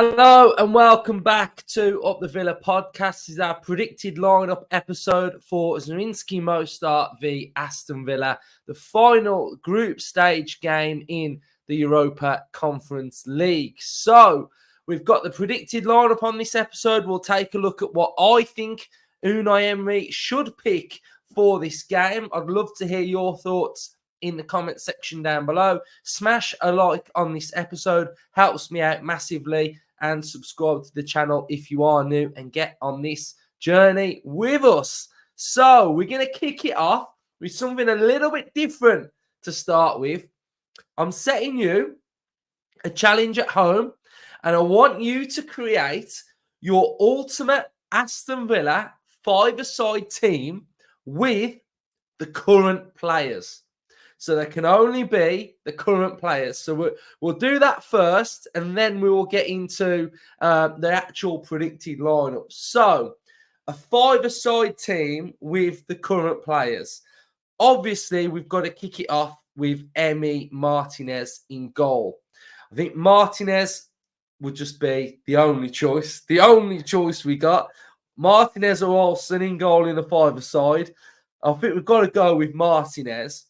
Hello and welcome back to Up the Villa podcast. This is our predicted lineup episode for ZRINJSKI MOSTAR v Aston Villa, the final group stage game in the Europa Conference League. So we've got the predicted lineup on this episode. We'll take a look at what I think Unai Emery should pick for this game. I'd love to hear your thoughts in the comment section down below. Smash a like on this episode, helps me out massively, and subscribe to the channel if you are new and get on this journey with us. So we're going to kick it off with something a little bit different to start with. I'm setting you a challenge at home, and I want you to create your ultimate Aston Villa five-a-side team with the current players. So there can only be the current players. So we'll do that first, and then we will get into the actual predicted lineup. So a five-a-side team with the current players. Obviously, we've got to kick it off with Emi Martinez in goal. I think Martinez would just be the only choice. The only choice we got. Martinez or Olsen in goal in the five-a-side. I think we've got to go with Martinez.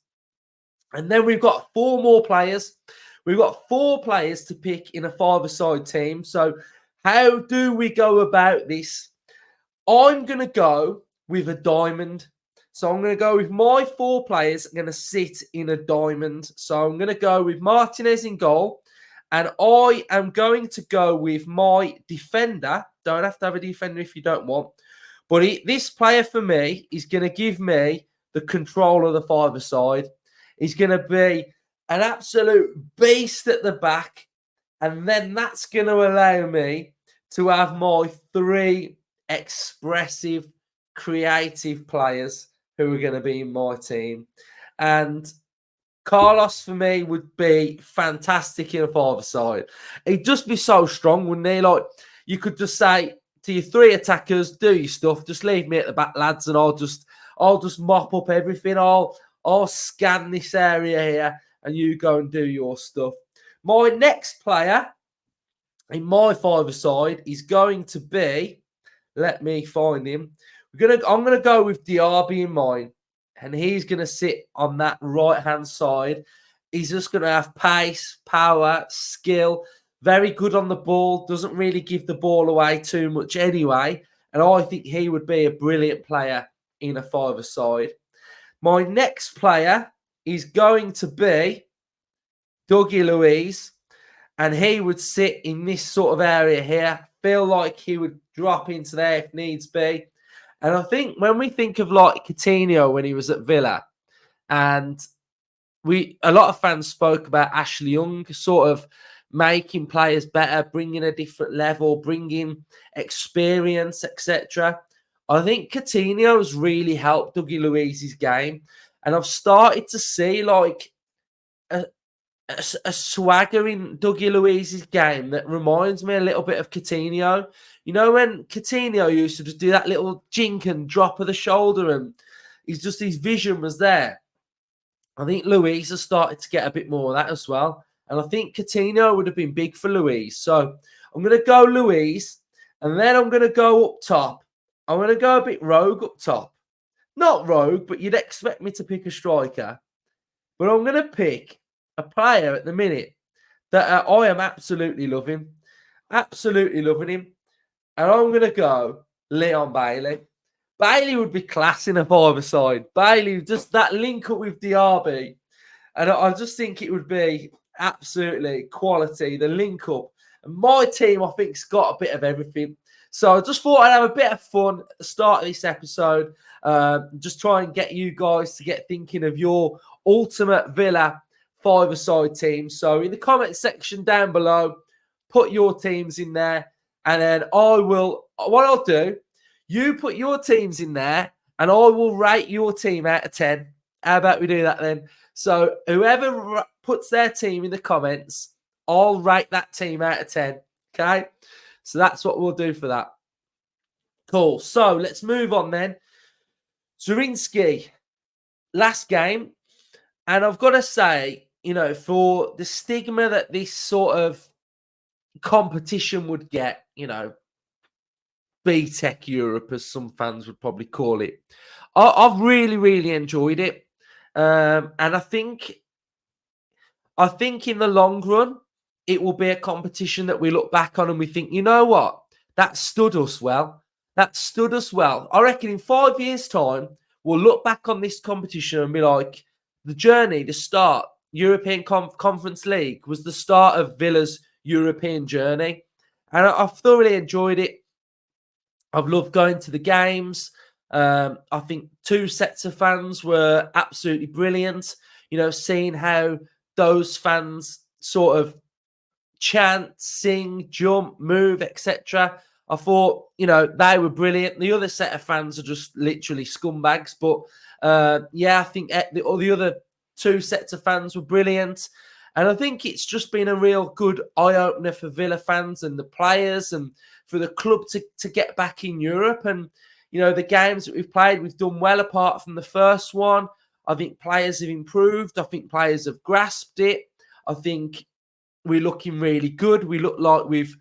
And then we've got four more players. We've got four players to pick in a five-a-side team. So how do we go about this? I'm going to go with a diamond. So I'm going to go with my four players are going to sit in a diamond. So I'm going to go with Martinez in goal. And I am going to go with my defender. Don't have to have a defender if you don't want. But this player for me is going to give me the control of the five-a-side. He's going to be an absolute beast at the back. And then that's going to allow me to have my three expressive, creative players who are going to be in my team. And Carlos, for me, would be fantastic in a five-a-side. He'd just be so strong, wouldn't he? Like, you could just say to your three attackers, do your stuff. Just leave me at the back, lads, and I'll just mop up everything. I'll scan this area here and you go and do your stuff. My next player in my five-a-side is going to be, let me find him. I'm going to go with Diaby in mine, and he's going to sit on that right-hand side. He's just going to have pace, power, skill, very good on the ball, doesn't really give the ball away too much anyway, and I think he would be a brilliant player in a five-a-side. My next player is going to be Dougie Luiz, and he would sit in this sort of area here. Feel like he would drop into there if needs be. And I think when we think of like Coutinho when he was at Villa, and a lot of fans spoke about Ashley Young sort of making players better, bringing a different level, bringing experience, etc. I think Coutinho has really helped Dougie Luiz's game. And I've started to see like a swagger in Dougie Luiz's game that reminds me a little bit of Coutinho. You know, when Coutinho used to just do that little jink and drop of the shoulder, and his vision was there. I think Luiz has started to get a bit more of that as well. And I think Coutinho would have been big for Luiz. So I'm going to go Luiz, and then I'm going to go up top. I'm going to go a bit rogue up top. Not rogue, but you'd expect me to pick a striker. But I'm going to pick a player at the minute that I am absolutely loving. Absolutely loving him. And I'm going to go Leon Bailey. Bailey would be class in a five-a-side. Bailey, just that link up with Diaby. And I just think it would be absolutely quality, the link up. And my team, I think, has got a bit of everything. So I just thought I'd have a bit of fun at the start of this episode. Just try and get you guys to get thinking of your ultimate Villa five-a-side team. So in the comment section down below, put your teams in there. And then what I'll do, you put your teams in there and I will rate your team out of 10. How about we do that then? So whoever puts their team in the comments, I'll rate that team out of 10. Okay? So that's what we'll do for that. Cool. So let's move on then. ZRINJSKI, last game. And I've got to say, you know, for the stigma that this sort of competition would get, B-Tech Europe, as some fans would probably call it. I've really, really enjoyed it. And I think in the long run, it will be a competition that we look back on and we think, you know what? That stood us well. That stood us well. I reckon in 5 years' time, we'll look back on this competition and be like, the journey, the start, European Conference League was the start of Villa's European journey. And I've thoroughly enjoyed it. I've loved going to the games. I think 2 sets of fans were absolutely brilliant. Seeing how those fans sort of chant, sing, jump, move, etc. I thought, they were brilliant. The other set of fans are just literally scumbags. But I think the other 2 sets of fans were brilliant. And I think it's just been a real good eye-opener for Villa fans and the players and for the club to get back in Europe. And, the games that we've played, we've done well apart from the first one. I think players have improved. I think players have grasped it. I think we're looking really good. We look like we've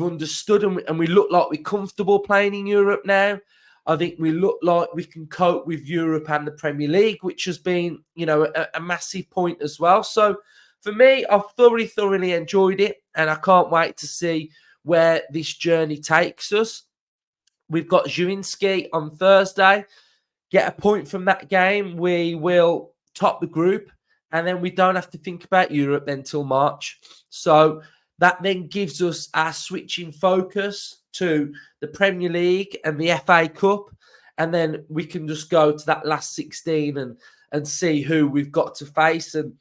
understood and we look like we're comfortable playing in Europe now. I think we look like we can cope with Europe and the Premier League, which has been, a massive point as well. So for me, I've thoroughly enjoyed it, and I can't wait to see where this journey takes us. We've got ZRINJSKI on Thursday. Get a point from that game, we will top the group, and then we don't have to think about Europe then till March. So that then gives us our switching focus to the Premier League and the FA Cup, and then we can just go to that last 16 and see who we've got to face and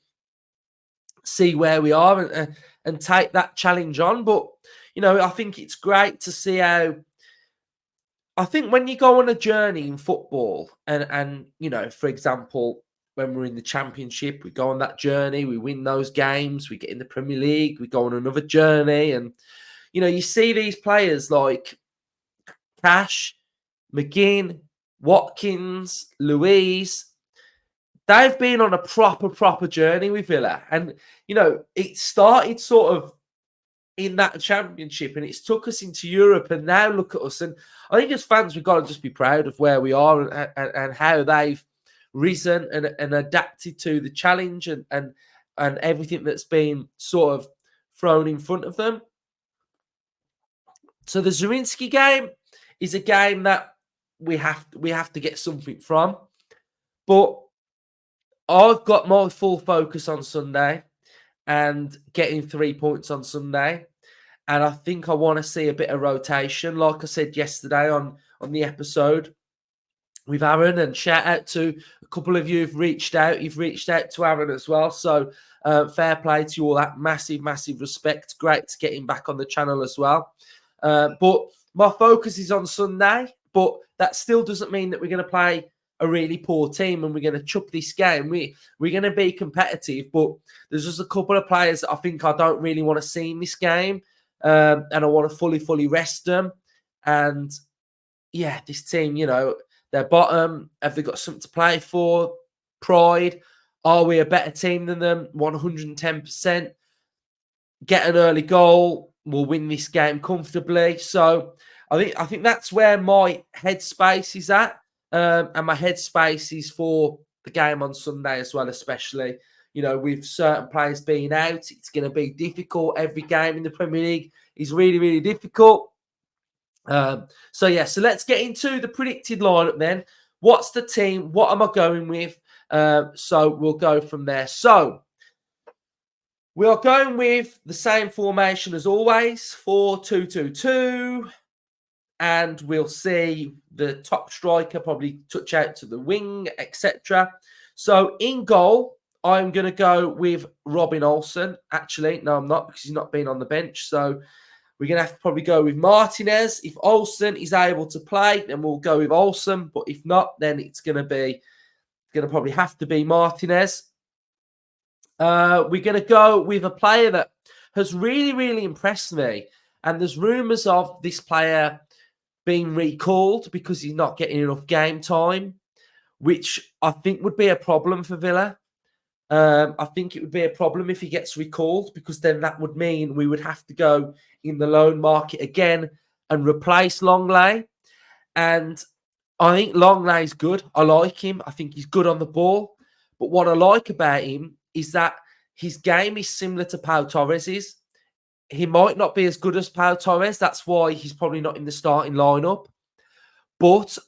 see where we are and take that challenge on. But, I think it's great to see how... I think when you go on a journey in football and for example, when we're in the Championship, we go on that journey, we win those games, we get in the Premier League, we go on another journey. And, you see these players like Cash, McGinn, Watkins, Louise. They've been on a proper journey with Villa. And, it started sort of in that Championship and it's took us into Europe, and now look at us. And I think as fans, we've got to just be proud of where we are and how they've risen and adapted to the challenge and everything that's been sort of thrown in front of them. So the ZRINJSKI game is a game that we have to get something from. But I've got my full focus on Sunday and getting 3 points on Sunday. And I think I want to see a bit of rotation. Like I said yesterday on the episode with Aaron, and shout out to a couple of you who've reached out. You've reached out to Aaron as well. So fair play to you all. That massive respect. Great to get him back on the channel as well. But my focus is on Sunday. But that still doesn't mean that we're going to play a really poor team and we're going to chuck this game. We're going to be competitive, but there's just a couple of players that I think I don't really want to see in this game, and I want to fully rest them. And yeah, this team, they're bottom. Have they got something to play for? Pride. Are we a better team than them? 110%. Get an early goal. We'll win this game comfortably. So I think that's where my headspace is at. And my headspace is for the game on Sunday as well, especially, with certain players being out. It's going to be difficult. Every game in the Premier League is really difficult. So let's get into the predicted lineup then. What's the team? What am I going with? So we'll go from there. So we are going with the same formation as always, 4-2-2-2. And we'll see the top striker probably touch out to the wing, etc. So in goal, I'm going to go with Robin Olsen. Actually, no, I'm not, because he's not been on the bench. So we're going to have to probably go with Martinez. If Olsen is able to play, then we'll go with Olsen. But if not, then it's going to probably have to be Martinez. We're going to go with a player that has really impressed me. And there's rumours of this player being recalled because he's not getting enough game time, which I think would be a problem for Villa. I think it would be a problem if he gets recalled, because then that would mean we would have to go in the loan market again and replace Longley. And I think Longley's good. I like him. I think he's good on the ball. But what I like about him is that his game is similar to Pau Torres's. He might not be as good as Pau Torres. That's why he's probably not in the starting lineup. But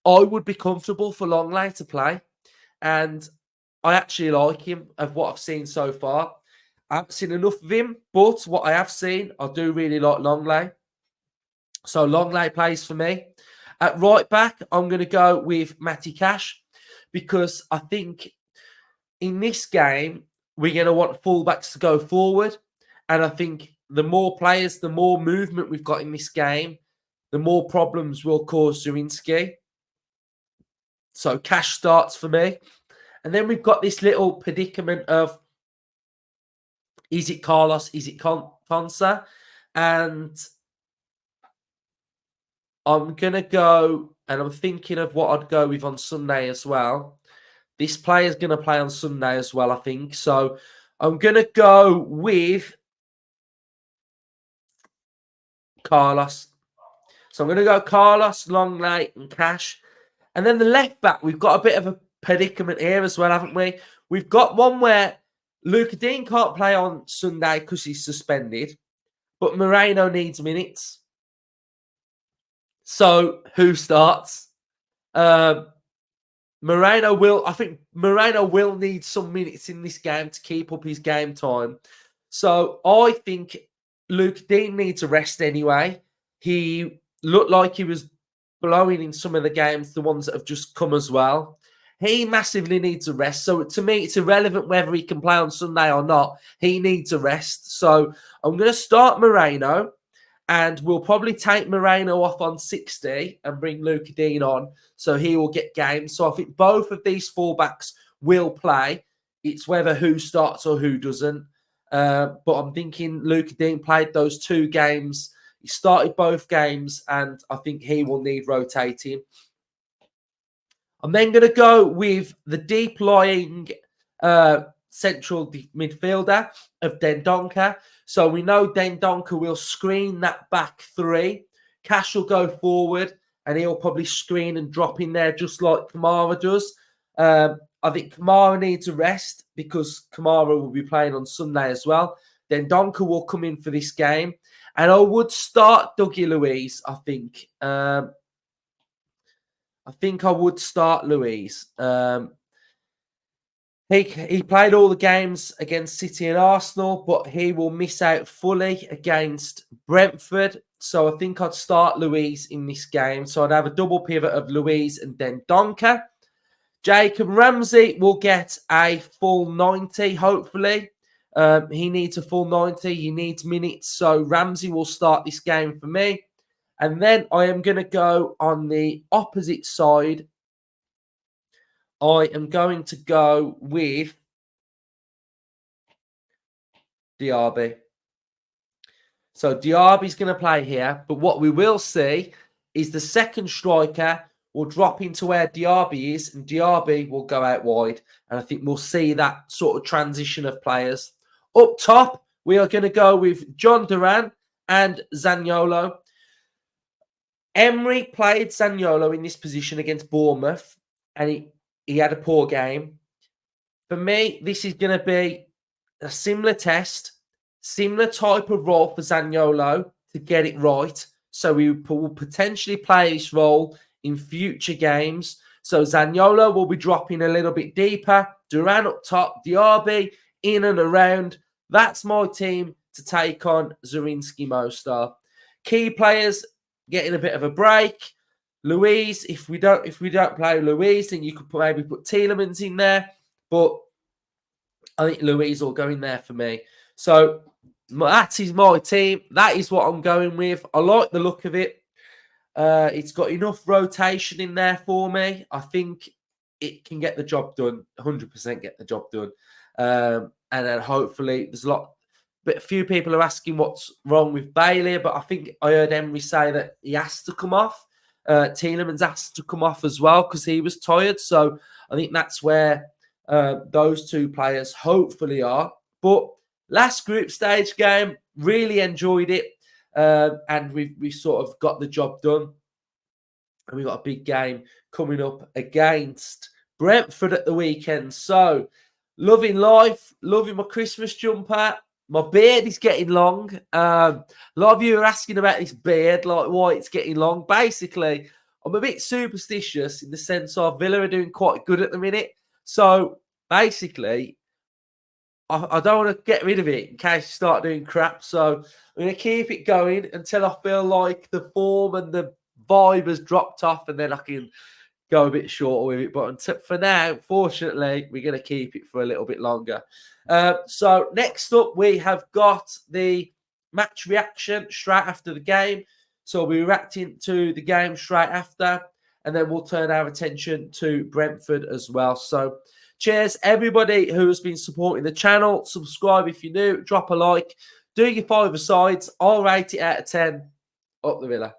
I would be comfortable for Longley to play. And I actually like him of what I've seen so far. I haven't seen enough of him, but what I have seen, I do really like Longley. So Longley plays for me. At right back, I'm going to go with Matty Cash, because I think in this game, we're going to want fullbacks to go forward. And I think the more players, the more movement we've got in this game, the more problems will cause ZRINJSKI. So Cash starts for me. And then we've got this little predicament of, is it Carlos, is it Konsa? And I'm going to go, and I'm thinking of what I'd go with on Sunday as well. This player's going to play on Sunday as well, I think. So I'm going to go with Carlos. So I'm going to go Carlos, Longley, and Cash. And then the left back, we've got a bit of a predicament here as well, haven't we? We've got one where Luca Dean can't play on Sunday because he's suspended, but Moreno needs minutes. So who starts? Moreno will. I think Moreno will need some minutes in this game to keep up his game time. So I think Luca Dean needs a rest anyway. He looked like he was blowing in some of the games, the ones that have just come as well. He massively needs a rest. So to me, it's irrelevant whether he can play on Sunday or not. He needs a rest. So I'm going to start Moreno, and we'll probably take Moreno off on 60 and bring Luca Dean on, so he will get games. So I think both of these fullbacks will play. It's whether who starts or who doesn't. But I'm thinking Luca Dean played those 2 games. He started both games, and I think he will need rotating. I'm then going to go with the deep-lying central midfielder of Dendoncker. So we know Dendoncker will screen that back 3. Cash will go forward, and he'll probably screen and drop in there just like Kamara does. I think Kamara needs a rest because Kamara will be playing on Sunday as well. Dendoncker will come in for this game. And I would start Dougie Luiz, I think. I think I would start Luiz. He played all the games against City and Arsenal, but he will miss out fully against Brentford. So I think I'd start Luiz in this game. So I'd have a double pivot of Luiz and then Donker. Jacob Ramsey will get a full 90, hopefully. He needs a full 90. He needs minutes. So Ramsey will start this game for me. And then I am going to go on the opposite side. I am going to go with Diaby. So Diaby's going to play here. But what we will see is the second striker will drop into where Diaby is, and Diaby will go out wide. And I think we'll see that sort of transition of players. Up top, we are going to go with John Duran and Zaniolo. Emery played Zaniolo in this position against Bournemouth, and he had a poor game. For me, this is going to be a similar test, similar type of role for Zaniolo to get it right. So we will potentially play this role in future games. So Zaniolo will be dropping a little bit deeper. Duran up top, Diaby in and around. That's my team to take on ZRINJSKI MOSTAR. Key players getting a bit of a break. Luiz, if we don't play Luiz, then you could maybe put Tielemans in there. But I think Luiz will go in there for me. So that is my team. That is what I'm going with. I like the look of it. It's got enough rotation in there for me. I think it can get the job done. 100% get the job done. And then hopefully there's a few people are asking what's wrong with Bailey, but I think I heard Emery say that he has to come off. Tielemans has to come off as well because he was tired. So I think that's where those two players hopefully are. But last group stage game, really enjoyed it. And we sort of got the job done. And we've got a big game coming up against Brentford at the weekend. So, loving life, loving my Christmas jumper. My beard is getting long. A lot of you are asking about this beard, like why it's getting long. Basically, I'm a bit superstitious in the sense of Villa are doing quite good at the minute. So, basically, I don't want to get rid of it in case you start doing crap. So, I'm going to keep it going until I feel like the form and the vibe has dropped off, and then I can go a bit shorter with it. But for now, fortunately, we're going to keep it for a little bit longer. So next up, we have got the match reaction straight after the game. So we'll be reacting to the game straight after, and then we'll turn our attention to Brentford as well. So cheers, everybody who has been supporting the channel. Subscribe if you're new, drop a like, do your 5-a-sides. I'll rate it out of 10. Up the Villa.